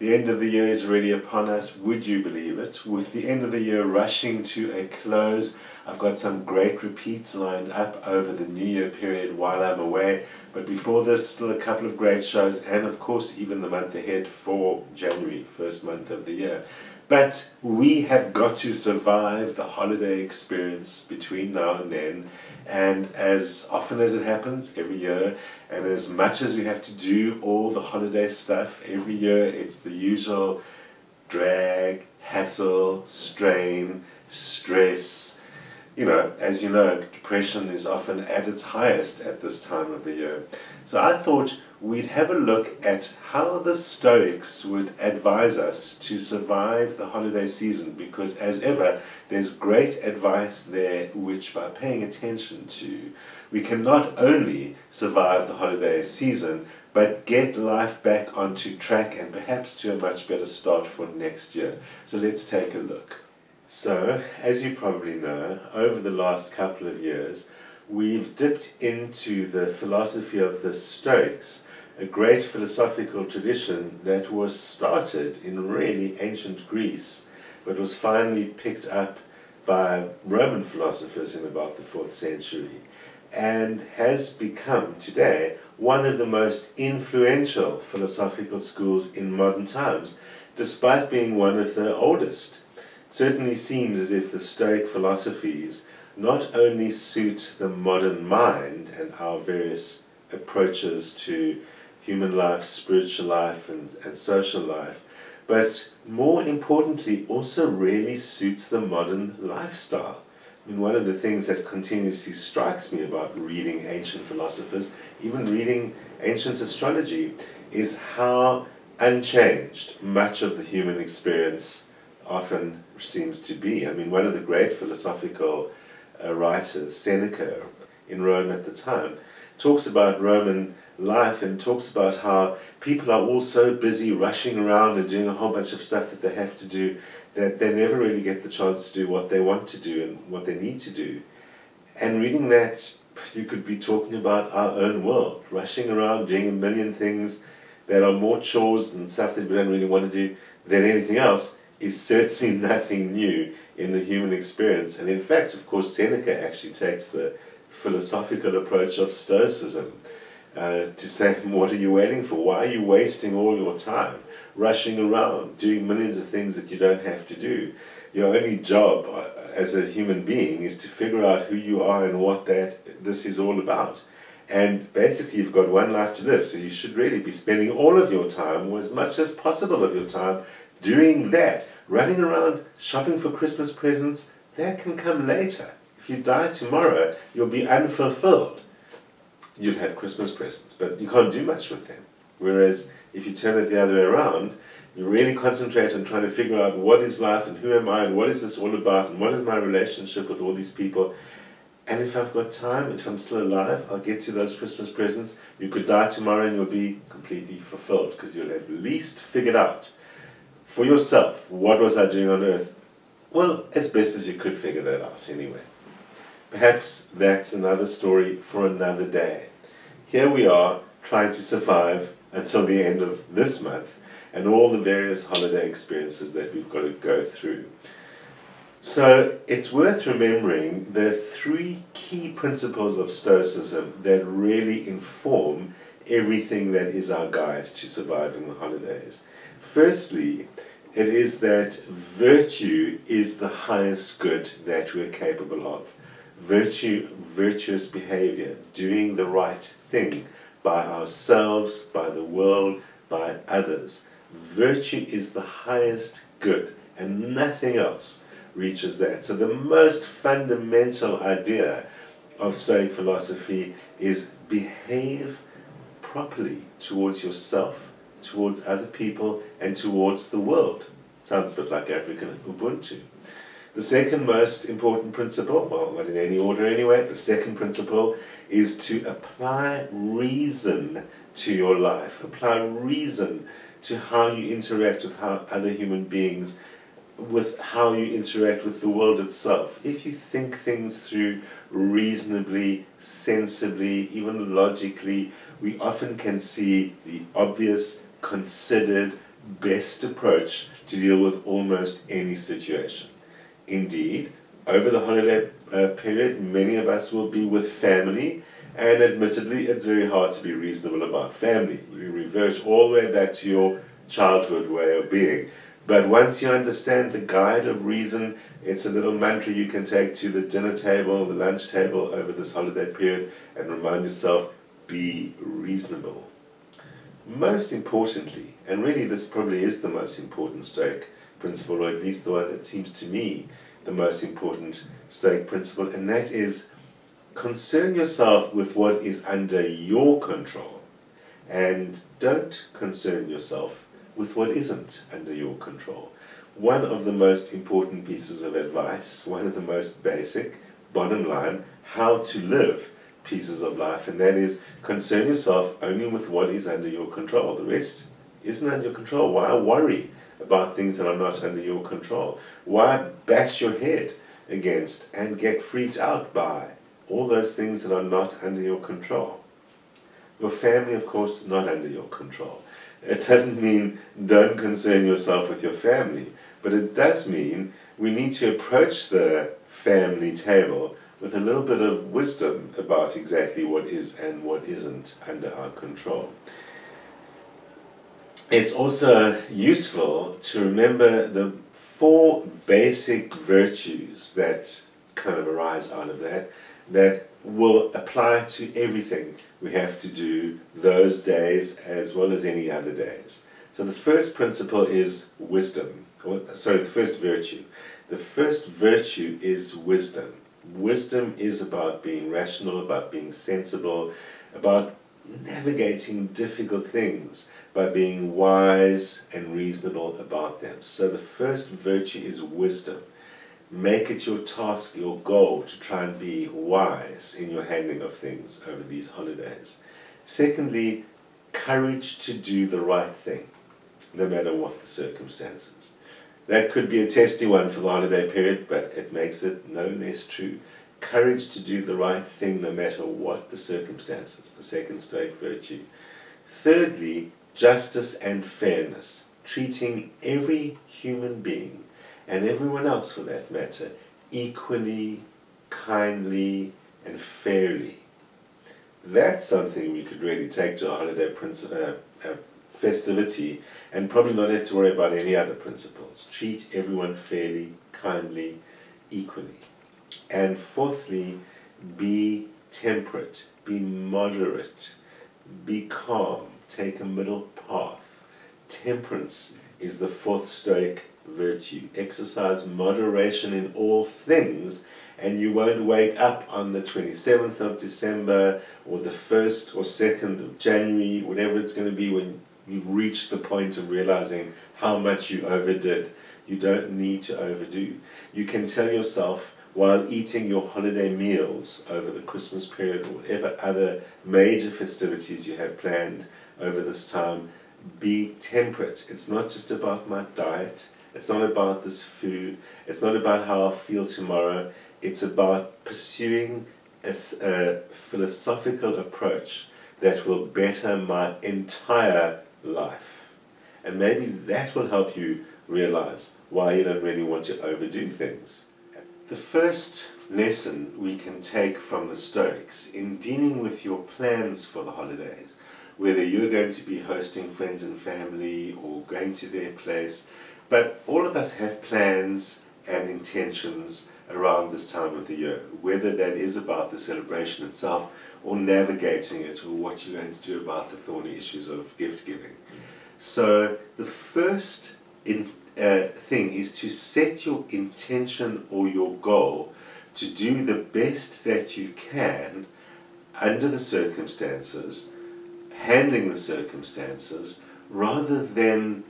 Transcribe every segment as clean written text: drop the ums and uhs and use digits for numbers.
The end of the year is already upon us, would you believe it? With the end of the year rushing to a close, I've got some great repeats lined up over the New Year period while I'm away. But before this, still a couple of great shows, and of course even the month ahead for January, first month of the year. But we have got to survive the holiday experience between now and then, and as often as it happens every year, and as much as we have to do all the holiday stuff every year, it's the usual drag, hassle, strain, stress. You know, as you know, depression is often at its highest at this time of the year. So I thought we'd have a look at how the Stoics would advise us to survive the holiday season, because as ever, there's great advice there which, by paying attention to, we can not only survive the holiday season, but get life back onto track and perhaps to a much better start for next year. So let's take a look. So, as you probably know, over the last couple of years, we've dipped into the philosophy of the Stoics, a great philosophical tradition that was started in really ancient Greece, but was finally picked up by Roman philosophers in about the 4th century, and has become today one of the most influential philosophical schools in modern times, despite being one of the oldest. It certainly seems as if the Stoic philosophies not only suit the modern mind and our various approaches to human life, spiritual life, and social life, but more importantly also really suits the modern lifestyle. I mean, one of the things that continuously strikes me about reading ancient philosophers, even reading ancient astrology, is how unchanged much of the human experience often seems to be. I mean, one of the great philosophical writers, Seneca, in Rome at the time, talks about Roman life and talks about how people are all so busy rushing around and doing a whole bunch of stuff that they have to do that they never really get the chance to do what they want to do and what they need to do. And reading that, you could be talking about our own world, rushing around doing a million things that are more chores and stuff that we don't really want to do than anything else, is certainly nothing new in the human experience. And in fact, of course, Seneca actually takes the philosophical approach of Stoicism to say, what are you waiting for? Why are you wasting all your time rushing around, doing millions of things that you don't have to do? Your only job as a human being is to figure out who you are and what this is all about. And basically you've got one life to live, so you should really be spending all of your time, or as much as possible of your time, doing that. Running around shopping for Christmas presents, that can come later. If you die tomorrow, you'll be unfulfilled. You'll have Christmas presents, but you can't do much with them. Whereas if you turn it the other way around, you really concentrate on trying to figure out what is life and who am I and what is this all about and what is my relationship with all these people. And if I've got time, if I'm still alive, I'll get to those Christmas presents. You could die tomorrow and you'll be completely fulfilled, because you'll have at least figured out for yourself, what was I doing on earth? Well, as best as you could figure that out anyway. Perhaps that's another story for another day. Here we are trying to survive until the end of this month and all the various holiday experiences that we've got to go through. So it's worth remembering the 3 key principles of Stoicism that really inform everything that is our guide to surviving the holidays. Firstly, it is that virtue is the highest good that we're capable of. Virtue, virtuous behavior, doing the right thing by ourselves, by the world, by others. Virtue is the highest good, and nothing else reaches that. So the most fundamental idea of Stoic philosophy is behave properly towards yourself, towards other people, and towards the world. Sounds a bit like African Ubuntu. The second most important principle, well, not in any order anyway, the second principle is to apply reason to your life. Apply reason to how you interact with other human beings, with how you interact with the world itself. If you think things through reasonably, sensibly, even logically, we often can see the obvious, considered, best approach to deal with almost any situation. Indeed, over the holiday period, many of us will be with family, and admittedly, it's very hard to be reasonable about family. You revert all the way back to your childhood way of being. But once you understand the guide of reason, it's a little mantra you can take to the dinner table, the lunch table over this holiday period, and remind yourself, be reasonable. Most importantly, and really this probably is the most important Stoic principle, or at least the one that seems to me the most important Stoic principle, and that is concern yourself with what is under your control, and don't concern yourself with what isn't under your control. One of the most important pieces of advice, one of the most basic, bottom line, how to live pieces of life, and that is concern yourself only with what is under your control. The rest isn't under your control. Why worry about things that are not under your control? Why bash your head against and get freaked out by all those things that are not under your control? Your family, of course, not under your control. It doesn't mean don't concern yourself with your family, but it does mean we need to approach the family table with a little bit of wisdom about exactly what is and what isn't under our control. It's also useful to remember the 4 basic virtues that kind of arise out of that, that will apply to everything we have to do those days as well as any other days. So the first principle is wisdom. The first virtue. The first virtue is wisdom. Wisdom is about being rational, about being sensible, about navigating difficult things by being wise and reasonable about them. So the first virtue is wisdom. Make it your task, your goal, to try and be wise in your handling of things over these holidays. Secondly, courage to do the right thing, no matter what the circumstances. That could be a testy one for the holiday period, but it makes it no less true. Courage to do the right thing no matter what the circumstances, the second Stoic virtue. Thirdly, justice and fairness, treating every human being, and everyone else for that matter, equally, kindly, and fairly. That's something we could really take to a holiday festivity and probably not have to worry about any other principles. Treat everyone fairly, kindly, equally. And fourthly, be temperate, be moderate, be calm, take a middle path. Temperance is the 4th Stoic virtue. Exercise moderation in all things, and you won't wake up on the 27th of December or the 1st or 2nd of January, whatever it's going to be, when you've reached the point of realizing how much you overdid. You don't need to overdo. You can tell yourself while eating your holiday meals over the Christmas period or whatever other major festivities you have planned over this time, be temperate. It's not just about my diet. It's not about this food. It's not about how I'll feel tomorrow. It's about pursuing a philosophical approach that will better my entire life. And maybe that will help you realize why you don't really want to overdo things. The first lesson we can take from the Stoics in dealing with your plans for the holidays, whether you're going to be hosting friends and family or going to their place, but all of us have plans and intentions around this time of the year, whether that is about the celebration itself or navigating it, or what you're going to do about the thorny issues of gift giving. So the first thing is to set your intention or your goal to do the best that you can under the circumstances, handling the circumstances, rather than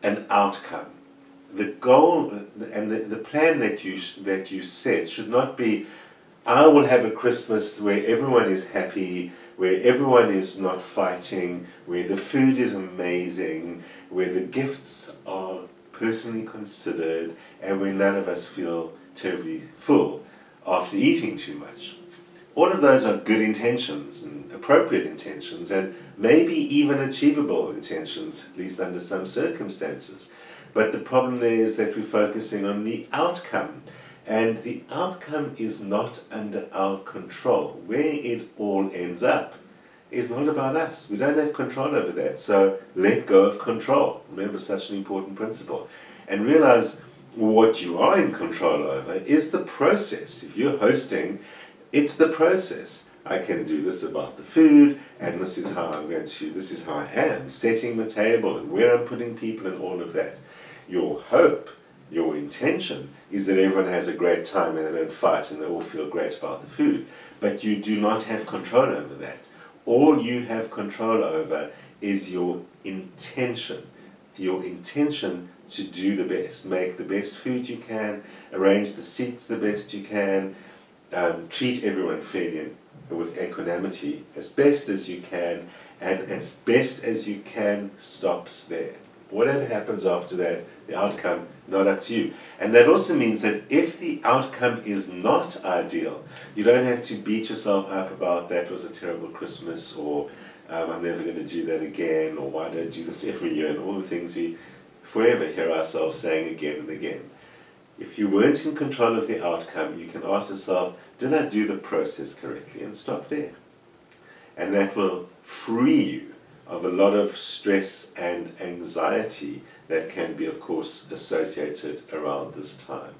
an outcome. The goal and the plan that you set should not be, I will have a Christmas where everyone is happy, where everyone is not fighting, where the food is amazing, where the gifts are personally considered, and where none of us feel terribly full after eating too much. All of those are good intentions and appropriate intentions and maybe even achievable intentions, at least under some circumstances. But the problem there is that we're focusing on the outcome. And the outcome is not under our control. Where it all ends up is not about us. We don't have control over that. So let go of control. Remember, such an important principle. And realize what you are in control over is the process. If you're hosting, it's the process. I can do this about the food, and this is how this is how I am, setting the table and where I'm putting people and all of that. Your hope, your intention is that everyone has a great time and they don't fight and they all feel great about the food. But you do not have control over that. All you have control over is your intention. Your intention to do the best. Make the best food you can, arrange the seats the best you can, treat everyone fairly and with equanimity as best as you can, and as best as you can stops there. Whatever happens after that, the outcome, not up to you. And that also means that if the outcome is not ideal, you don't have to beat yourself up about that was a terrible Christmas, or I'm never going to do that again, or why don't I do this every year, and all the things we forever hear ourselves saying again and again. If you weren't in control of the outcome, you can ask yourself, did I do the process correctly? And stop there. And that will free you of a lot of stress and anxiety that can be, of course, associated around this time.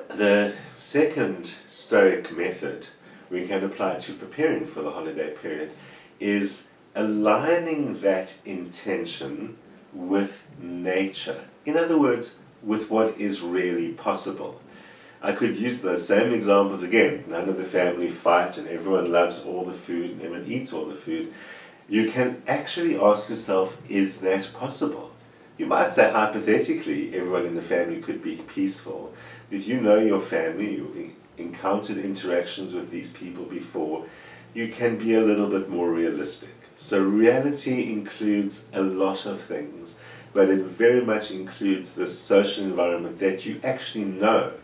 The second Stoic method we can apply to preparing for the holiday period is aligning that intention with nature. In other words, with what is really possible. I could use those same examples again. None of the family fight and everyone loves all the food and everyone eats all the food. You can actually ask yourself, is that possible? You might say hypothetically everyone in the family could be peaceful. If you know your family, you've encountered interactions with these people before, you can be a little bit more realistic. So reality includes a lot of things, but it very much includes the social environment that you actually know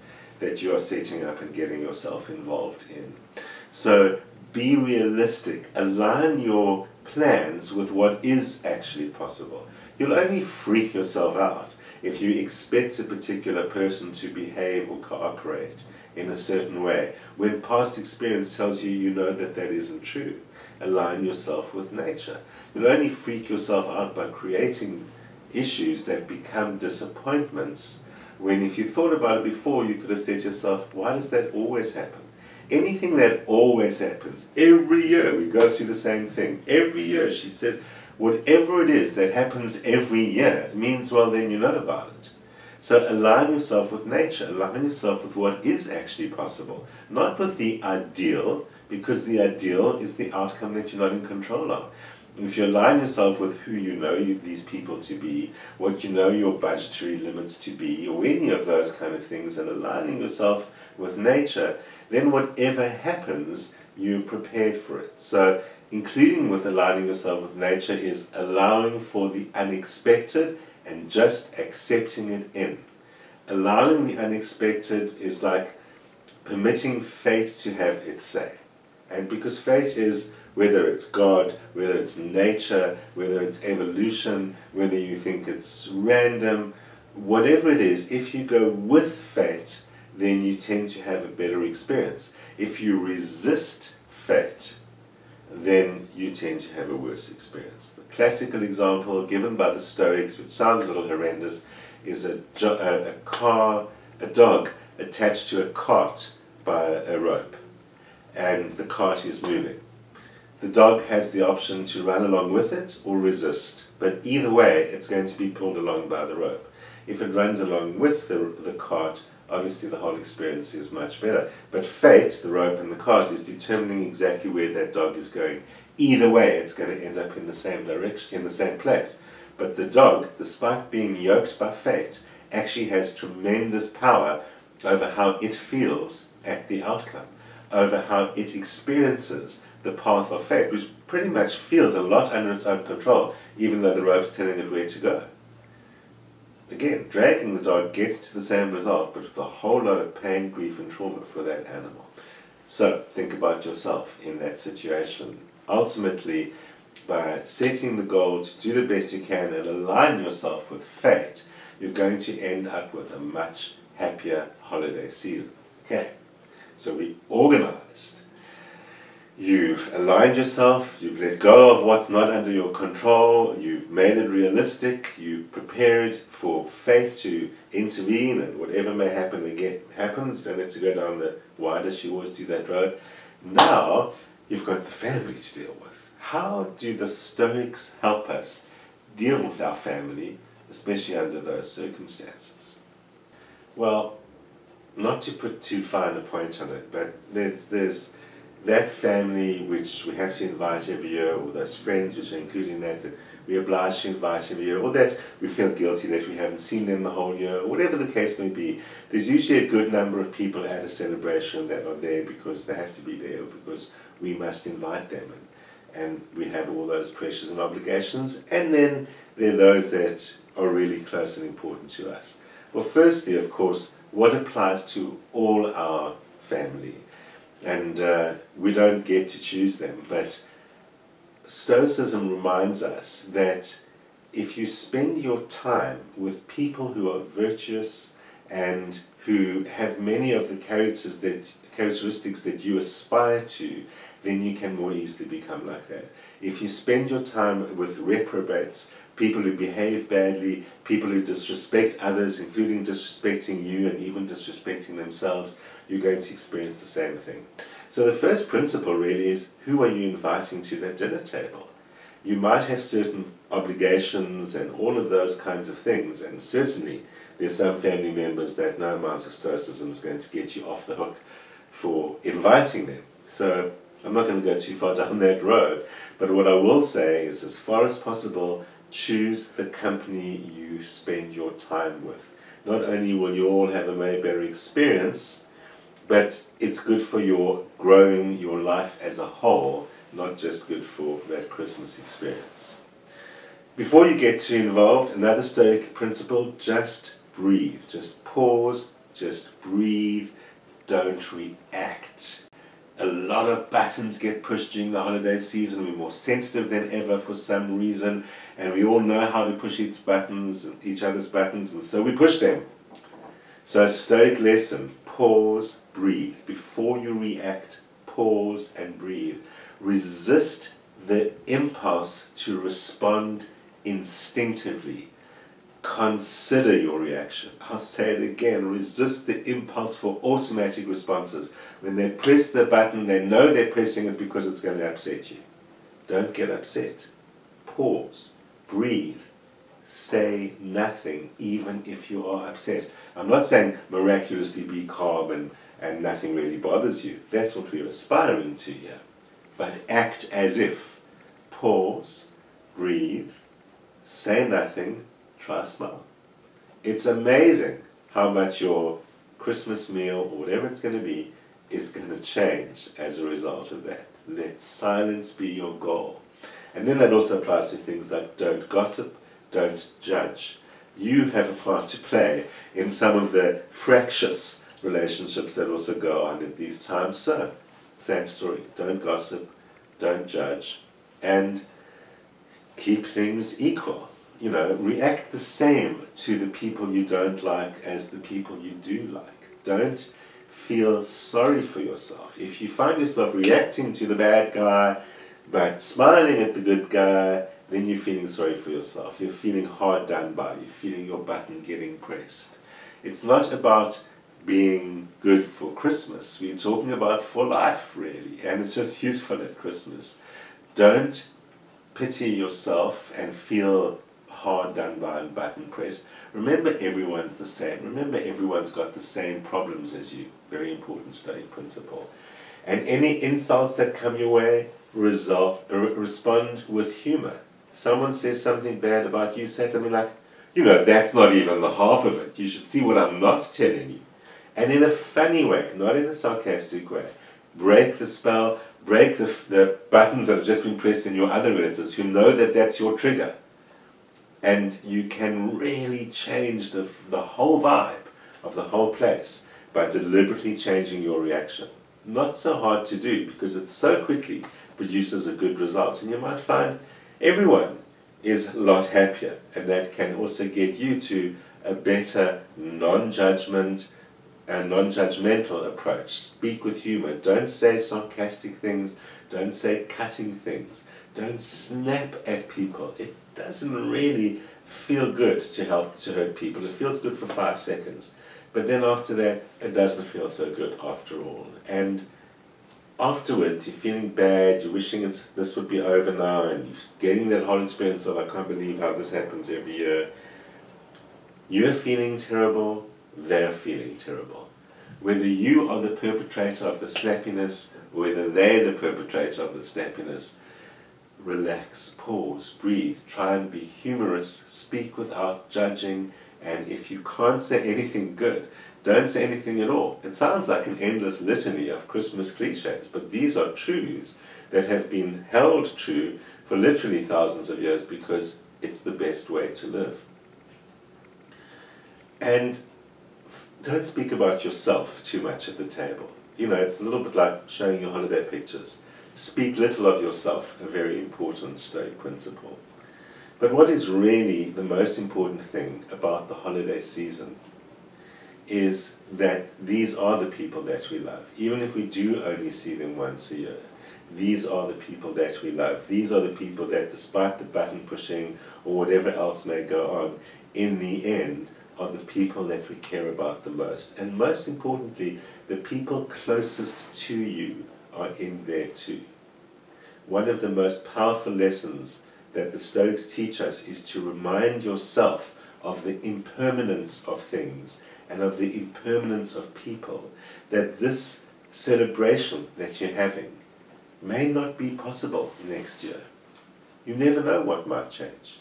that you are setting up and getting yourself involved in. So be realistic, align your plans with what is actually possible. You'll only freak yourself out if you expect a particular person to behave or cooperate in a certain way, when past experience tells you you know that that isn't true. Align yourself with nature. You'll only freak yourself out by creating issues that become disappointments, when if you thought about it before, you could have said to yourself, why does that always happen? Anything that always happens, every year we go through the same thing. Every year she says, whatever it is that happens every year means, well, then you know about it. So align yourself with nature, align yourself with what is actually possible, not with the ideal, because the ideal is the outcome that you're not in control of. If you align yourself with who you know these people to be, what you know your budgetary limits to be, or any of those kind of things, and aligning yourself with nature, then whatever happens, you're prepared for it. So including with aligning yourself with nature is allowing for the unexpected and just accepting it in. Allowing the unexpected is like permitting fate to have its say. And because fate is, whether it's God, whether it's nature, whether it's evolution, whether you think it's random, whatever it is, if you go with fate, then you tend to have a better experience. If you resist fate, then you tend to have a worse experience. The classical example given by the Stoics, which sounds a little horrendous, is a dog attached to a cart by a rope, and the cart is moving. The dog has the option to run along with it or resist, but either way it's going to be pulled along by the rope. If it runs along with the cart, obviously the whole experience is much better. But fate, the rope and the cart, is determining exactly where that dog is going. Either way it's going to end up in the same direction, in the same place. But the dog, despite being yoked by fate, actually has tremendous power over how it feels at the outcome, over how it experiences the path of fate, which pretty much feels a lot under its own control, even though the rope's telling it where to go. Again, dragging the dog gets to the same result, but with a whole lot of pain, grief and trauma for that animal. So think about yourself in that situation. Ultimately, by setting the goal to do the best you can and align yourself with fate, you're going to end up with a much happier holiday season. Okay, so we organized. You've aligned yourself, you've let go of what's not under your control, you've made it realistic, you've prepared for fate to intervene, and whatever may happen again happens. You don't have to go down the why does she always do that road. Now you've got the family to deal with. How do the Stoics help us deal with our family, especially under those circumstances? Well, not to put too fine a point on it, but there's that family which we have to invite every year, or those friends which are included in that we are obliged to invite every year, or that we feel guilty that we haven't seen them the whole year, or whatever the case may be. There's usually a good number of people at a celebration that are there because they have to be there, or because we must invite them, and we have all those pressures and obligations. And then there are those that are really close and important to us. Well, firstly, of course, what applies to all our family? And we don't get to choose them, but Stoicism reminds us that if you spend your time with people who are virtuous and who have many of the characteristics that you aspire to, then you can more easily become like that. If you spend your time with reprobates, people who behave badly, people who disrespect others, including disrespecting you and even disrespecting themselves, you're going to experience the same thing. So the first principle really is, who are you inviting to that dinner table? You might have certain obligations and all of those kinds of things, and certainly there's some family members that no amount of Stoicism is going to get you off the hook for inviting them. So I'm not going to go too far down that road, but what I will say is, as far as possible, choose the company you spend your time with. Not only will you all have a way better experience, but it's good for your growing your life as a whole, not just good for that Christmas experience. Before you get too involved, another Stoic principle, just breathe. Just pause, just breathe, don't react. A lot of buttons get pushed during the holiday season. We're more sensitive than ever for some reason, and we all know how to push each other's buttons, and so we push them. So a Stoic lesson, pause, breathe. Before you react, pause and breathe. Resist the impulse to respond instinctively. Consider your reaction. I'll say it again, resist the impulse for automatic responses. When they press the button, they know they're pressing it because it's going to upset you. Don't get upset. Pause, breathe, say nothing, even if you are upset. I'm not saying miraculously be calm and nothing really bothers you. That's what we're aspiring to here. But act as if. Pause, breathe, say nothing, try a smile. It's amazing how much your Christmas meal, or whatever it's going to be, is going to change as a result of that. Let silence be your goal. And then that also applies to things like don't gossip, don't judge. You have a part to play in some of the fractious relationships that also go on at these times. So, same story. Don't gossip, don't judge, and keep things equal. You know, react the same to the people you don't like as the people you do like. Don't feel sorry for yourself. If you find yourself reacting to the bad guy but smiling at the good guy, then you're feeling sorry for yourself. You're feeling hard done by. You're feeling your button getting pressed. It's not about being good for Christmas. We're talking about for life, really. And it's just useful at Christmas. Don't pity yourself and feel hard done by and button pressed. Remember, everyone's the same. Remember, everyone's got the same problems as you. Very important Stoic principle. And any insults that come your way, respond with humor. Someone says something bad about you, say something like, you know, that's not even the half of it. You should see what I'm not telling you. And in a funny way, not in a sarcastic way, break the spell, break the buttons that have just been pressed in your other relatives who know that that's your trigger. And you can really change the whole vibe of the whole place by deliberately changing your reaction. not so hard to do because it so quickly produces a good result. And you might find everyone is a lot happier, and that can also get you to a better non-judgmental approach. Speak with humor. Don't say sarcastic things. Don't say cutting things. Don't snap at people. It doesn't really feel good to hurt people. It feels good for 5 seconds. But then after that, it doesn't feel so good after all. And afterwards, you're feeling bad, you're wishing this would be over now, and you're getting that whole experience of, I can't believe how this happens every year. You're feeling terrible, they're feeling terrible. Whether you are the perpetrator of the snappiness, or whether they're the perpetrator of the snappiness, relax, pause, breathe, try and be humorous, speak without judging, and if you can't say anything good, don't say anything at all. It sounds like an endless litany of Christmas cliches, but these are truths that have been held true for literally thousands of years because it's the best way to live. And don't speak about yourself too much at the table. You know, it's a little bit like showing your holiday pictures. Speak little of yourself, a very important Stoic principle. But what is really the most important thing about the holiday season is that these are the people that we love. Even if we do only see them once a year, these are the people that we love. These are the people that, despite the button pushing or whatever else may go on, in the end are the people that we care about the most. And most importantly, the people closest to you are in there too. One of the most powerful lessons that the Stoics teach us is to remind yourself of the impermanence of things and of the impermanence of people, that this celebration that you're having may not be possible next year. You never know what might change.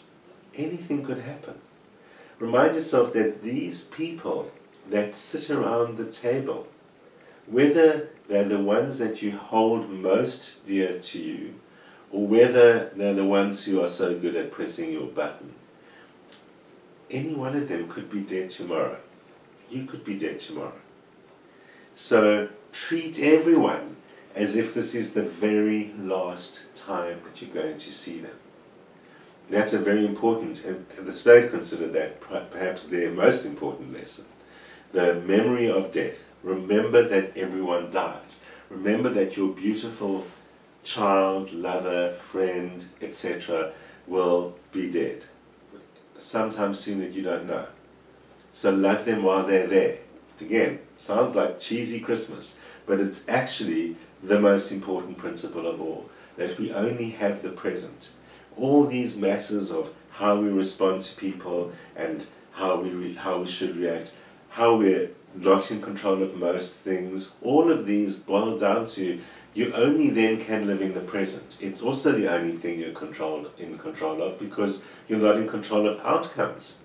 Anything could happen. Remind yourself that these people that sit around the table, whether they're the ones that you hold most dear to you, or whether they're the ones who are so good at pressing your button, any one of them could be dead tomorrow. You could be dead tomorrow. So treat everyone as if this is the very last time that you're going to see them. That's a very important, and the Stoics consider that perhaps their most important lesson. The memory of death. Remember that everyone dies. Remember that your beautiful child, lover, friend, etc. will be dead sometime soon that you don't know. So love them while they're there. Again, sounds like cheesy Christmas, but it's actually the most important principle of all, that we only have the present. All these matters of how we respond to people and how we should react, how we're not in control of most things, all of these boil down to you only then can live in the present. It's also the only thing you're in control of because you're not in control of outcomes.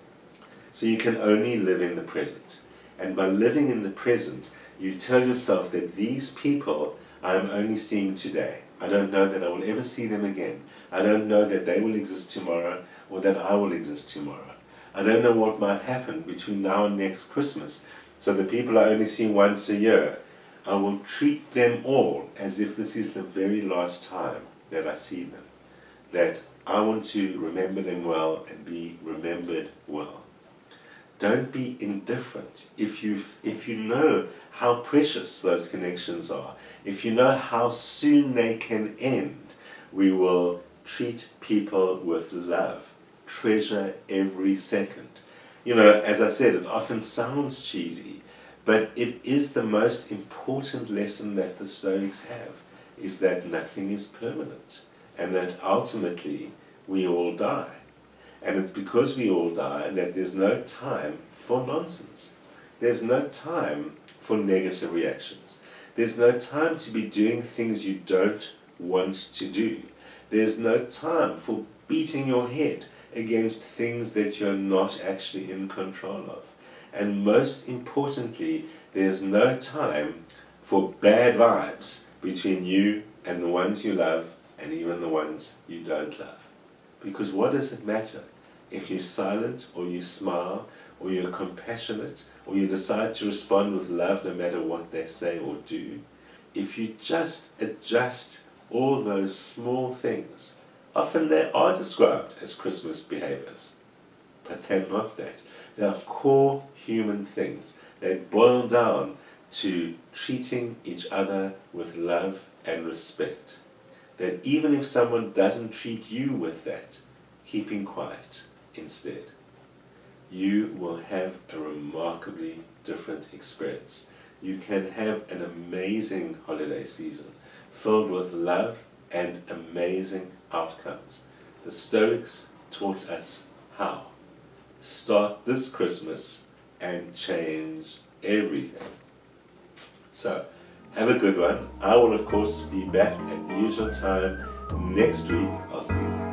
So you can only live in the present. And by living in the present, you tell yourself that these people I'm only seeing today. I don't know that I will ever see them again. I don't know that they will exist tomorrow or that I will exist tomorrow. I don't know what might happen between now and next Christmas. So the people I only see once a year, I will treat them all as if this is the very last time that I see them. That I want to remember them well and be remembered well. Don't be indifferent. If you know how precious those connections are, if you know how soon they can end, we will treat people with love. Treasure every second. You know, as I said, it often sounds cheesy, but it is the most important lesson that the Stoics have, is that nothing is permanent, and that ultimately we all die. And it's because we all die that there's no time for nonsense. There's no time for negative reactions. There's no time to be doing things you don't want to do. There's no time for beating your head against things that you're not actually in control of. And most importantly, there's no time for bad vibes between you and the ones you love and even the ones you don't love. Because what does it matter if you're silent or you smile or you're compassionate or you decide to respond with love no matter what they say or do? if you just adjust all those small things, often they are described as Christmas behaviors, but they're not that. They are core human things. They boil down to treating each other with love and respect. That even if someone doesn't treat you with that, keeping quiet instead, you will have a remarkably different experience. You can have an amazing holiday season filled with love and amazing outcomes. The Stoics taught us how. Start this Christmas and change everything. So, have a good one. I will, of course, be back at the usual time next week. I'll see you.